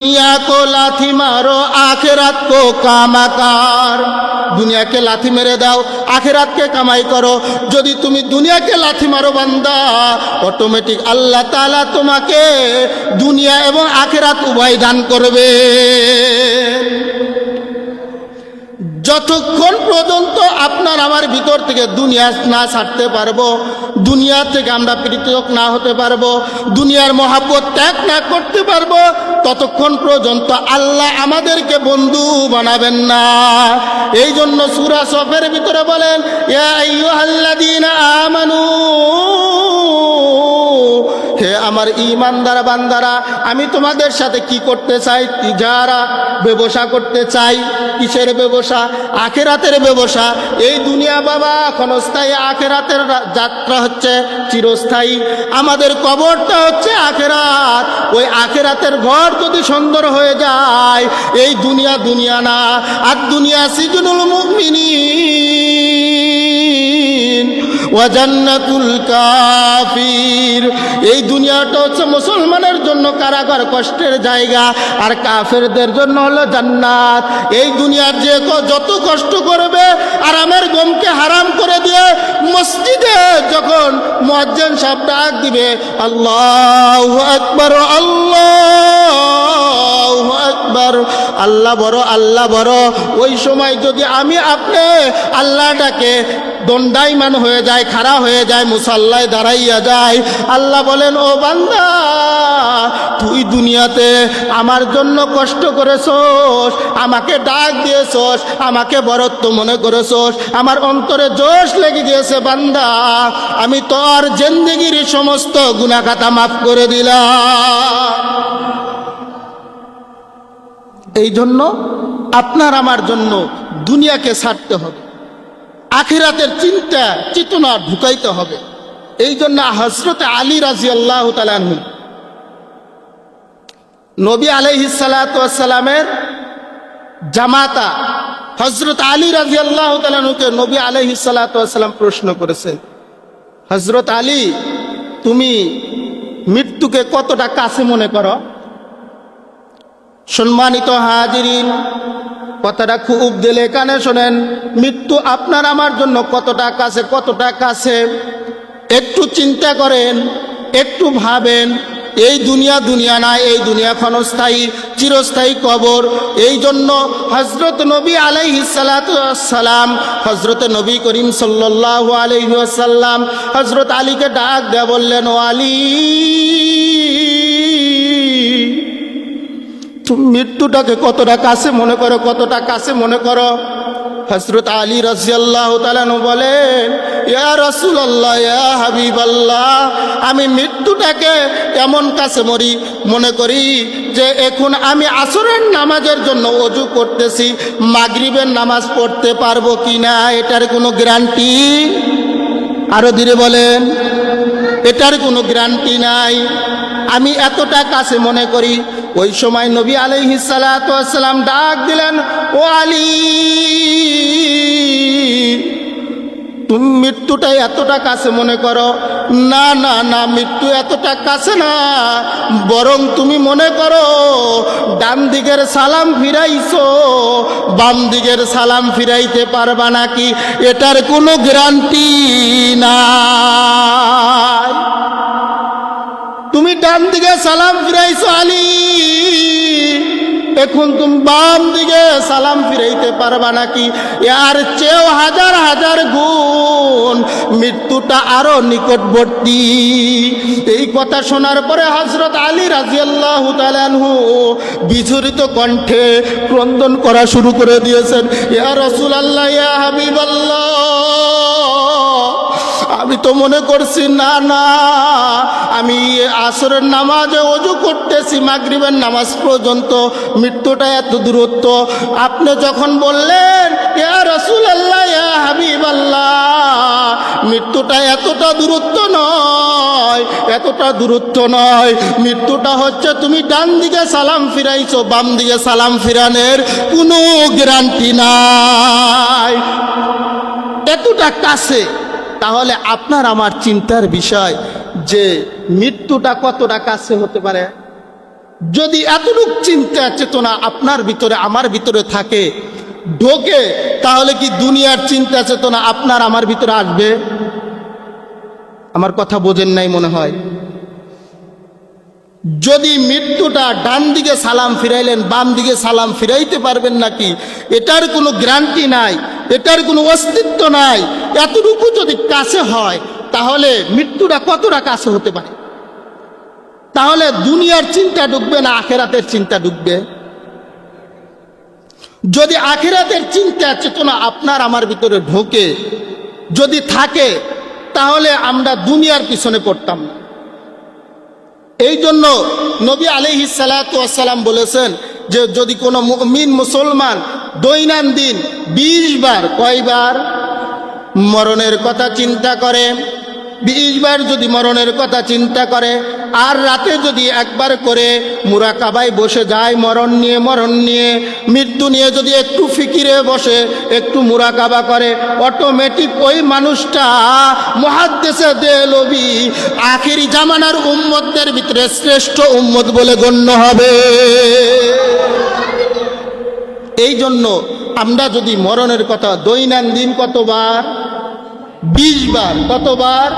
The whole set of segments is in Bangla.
दुनिया को लाथी मारो आखिरत को कामाकार। दुनिया के लाथी मेरे दाओ आखिरत के कमाई करो। यदि तुमी दुनिया के लाथी मारो बांदा অটোমেটিক আল্লাহ তাআলা তোমাকে দুনিয়া এবং আখিরাত উভয় দান করবে। যতক্ষণ পর্যন্ত আপনার আমার ভিতর থেকে দুনিয়া না ছাড়তে পারবো, দুনিয়া থেকে আমরা পৃথক না হতে পারবো, দুনিয়ার মহাব্বত ত্যাগ না করতে পারবো, ততক্ষণ পর্যন্ত আল্লাহ আমাদেরকে বন্ধু বানাবেন না। এই জন্য সূরা সফের ভিতরে বলেন, ইয়া আইয়ুহাল্লাযীনা আমানু, হে আমার ঈমানদার বান্দারা, আমি তোমাদের সাথে কি করতে চাই? তিজারা, ব্যবসা করতে চাই। কিসের ব্যবসা? আখিরাতের ব্যবসা। এই দুনিয়া বাবা ক্ষণস্থায়ী, আখিরাতের যাত্রা হচ্ছে চিরস্থায়ী। আমাদের কবরটা হচ্ছে আখিরাত। ওই আখিরাতের ঘর যদি সুন্দর হয়ে যায়, এই দুনিয়া দুনিয়া না। আর দুনিয়া সিজনুল মুমিনিন ওয়া জান্নাতুল কাফির। এই দুনিয়াটা হচ্ছে মুসলমানের জন্য কারাগার, কষ্টের জায়গা, আর কাফেরদের জন্য হলো জান্নাত। এই দুনিয়ার যে যত কষ্ট করবে, আরামের গমকে হারাম করে দিয়ে মসজিদে যখন মুয়াজ্জিন সাহেব ডাক দিবে, আল্লাহু আকবার, আল্লাহু আকবার, আল্লাহ বড়, আল্লাহ বড়, ওই সময় যদি আমি আপনি আল্লাহটাকে দণ্ডায়মান হয়ে যায়, খাড়া হয়ে যায়, মুসাল্লায় দাঁড়াইয়া যায়, আল্লাহ বলেন, ও বান্দা, তুই দুনিয়াতে আমার জন্য কষ্ট করেছস, আমাকে ডাক দিয়েছস, আমাকে বরত্ব মনে করেছস, আমার অন্তরে জোশ লেগে গিয়েছে বান্দা, আমি তোর জিন্দেগির সমস্ত গুনাহ খাতা মাফ করে দিলাম। এই জন্য আপনার আমার জন্য দুনিয়াকে ছাড়তে হবে, আখিরাতের চিন্তা চেতনা ঢুকাইতে হবে। এই জন্য হযরত আলী রাদিয়াল্লাহু তাআলা আনহু, নবী আলাইহিস সালাতু ওয়াস সালামের জামাতা হযরত আলী রাদিয়াল্লাহু তাআলা আনহুকে নবী আলাইহিস সালাতু ওয়াস সালাম প্রশ্ন করেছেন, হযরত আলী, তুমি মৃত্যুকে কতটা কাছে মনে করো? সম্মানিত হাজিরিন, কথাটা খুব দিলে কানে শোনেন। মৃত্যু আপনার আমার জন্য কতটা কাছে, কতটা কাছে একটু চিন্তা করেন, একটু ভাবেন। এই দুনিয়া দুনিয়া না, এই দুনিয়া ক্ষণস্থায়ী, চিরস্থায়ী কবর। এই জন্য হযরত নবী আলাইহিস সালাতু ওয়াস সালাম, হযরত নবী করিম সাল্লাল্লাহু আলাইহি ওয়াসাল্লাম হযরত আলীকে ডাক দেয়া বললেন, ও আলী, তুমি মৃত্যুটাকে কতটা কাছে মনে করো, কতটা কাছে মনে করো? হযরত আলী রাদিয়াল্লাহু তাআলা বলেন, ইয়া রাসূলুল্লাহ, ইয়া হাবিবাল্লাহ, আমি মৃত্যুটাকে এমন কাছে মনে করি যে এখন আমি আসরের নামাজের জন্য ওযু করতেছি, মাগরিবের নামাজ পড়তে পারবো কিনা এটার কোনো গ্যারান্টি, আরো ধীরে বলেন, এটার কোনো গ্যারান্টি নাই। আমি এতটা কাছে মনে করি। ওই সময় নবী আলাইহিস সালাতু ওয়াস সালাম ডাক দিলেন, ও আলী, তুমি মৃত্যুটা এতটা কাছে মনে করো? না না না, মৃত্যু এতটা কাছে না, বরং তুমি মনে করো ডান দিকের সালাম ফিরাইছো, বাম দিকের সালাম ফিরাইতে পারবা নাকি এটার কোনো গ্যারান্টি নাই। তুমি ডান দিকে সালাম ফিরাইছো আলী, এখন তুমি বাম দিকে সালাম ফিরাইতে পারবা নাকি? এর চেয়েও হাজার হাজার গুণ মৃত্যুটা আরো নিকটবর্তী। এই কথা শোনার পরে হযরত আলী রাদিয়াল্লাহু তাআলা আনহু বিচলিত কণ্ঠে ক্রন্দন করা শুরু করে দিয়েছেন, ইয়া রাসূলুল্লাহ, ইয়া হাবিবাল্লাহ, আমি তো মনে করছি না না, আমি আসরের নামাজে ওযু করতেছি, মাগরিবের নামাজ পর্যন্ত মৃত্যুটা এত দূরত্ব। আপনি যখন বললেন, ইয়া রাসূলুল্লাহ, ইয়া হাবিবাল্লাহ, মৃত্যুটা এতটা দূরত্ব নয়, এতটা দূরত্ব নয়, মৃত্যুটা হচ্ছে তুমি ডান দিকে সালাম ফিরাইছো, বাম দিকে সালাম ফিরানোর কোনো গ্যারান্টি নাই, এতটা কাছে। তাহলে আপনার আমার চিন্তার বিষয় যে মৃত্যুটা কতটা কাছে হতে পারে। যদি এতটুকু চিন্তা চেতনা আপনার ভিতরে আমার ভিতরে থাকে, ঢোকে, তাহলে কি দুনিয়ার চিন্তা চেতনা আপনার আমার ভিতরে আসবে? আমার কথা বোঝেন নাই মনে হয়। যদি মৃত্যুটা ডান দিকে সালাম ফিরাইলেন, বাম দিকে সালাম ফিরাইতে পারবেন নাকি এটার কোনো গ্যারান্টি নাই, এটার কোনো অস্তিত্ব নাই। এতটুকু যদি কাছে হয়, তাহলে মৃত্যুটা কতটা কাছে হতে পারে? তাহলে দুনিয়ার চিন্তা ঢুকবে না আখেরাতের চিন্তা ঢুকবে? যদি আখেরাতের চিন্তা চেতনা আপনার আমার ভিতরে ঢোকে, যদি থাকে, তাহলে আমরা দুনিয়ার পিছনে পড়তাম না। এই জন্য নবী আলাইহিস সালাতু ওয়াস সালাম বলেছেন যে যদি কোনো মুমিন মুসলমান দৈনন্দিন 20 বার, কয়বার? মরণের কথা চিন্তা করে, 20 বার যদি মরণের কথা চিন্তা করে, আর রাতে যদি একবার করে মুরাকাবায় বসে যায়, মরণ নিয়ে মৃত্যু নিয়ে যদি একটু ফিকিরে বসে, একটু মুরাকাবা করে, অটোমেটিক ওই মানুষটা মুহাদ্দিসে দেহলভী আখিরি জামানার উম্মতদের ভিতরে শ্রেষ্ঠ উম্মত বলে গণ্য হবে। এই জন্য আমরা যদি মরণের কথা দৈনন্দিন কতবার? 20 বার। কতবার?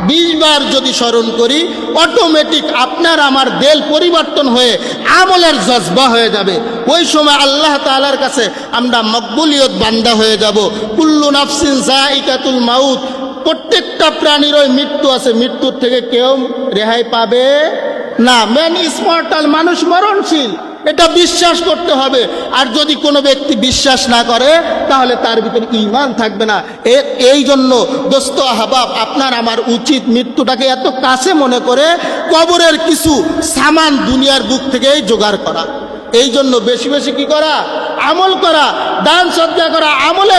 20 বার যদি স্মরণ করি, অটোমেটিক আপনার আমার দিল পরিবর্তন হয়ে আমলের জজবা হয়ে যাবে। ওই সময় আল্লাহ তাআলার কাছে আমরা মকবুলিয়ত বান্দা হয়ে যাব। কুল্লু নাফসিন যায়িকাতুল মাউত, প্রত্যেকটা প্রাণীর ওই মৃত্যু আছে, মৃত্যুর থেকে কেউ রেহাই পাবে না। ম্যান ইজ মর্টাল, মানুষ মরণশীল, এটা বিশ্বাস করতে হবে। আর যদি কোনো ব্যক্তি বিশ্বাস না করে, তাহলে তার ভিতরে ঈমান থাকবে না। এই জন্য দোস্ত আহবাব, আপনার আমার উচিত মৃত্যুটাকে এত কাছে মনে করে কবরের কিছু সামান দুনিয়ার বুক থেকেই জোগাড় করা। এই জন্য বেশি বেশি কি করা? আমল করা, দান সদকা করা, আমলে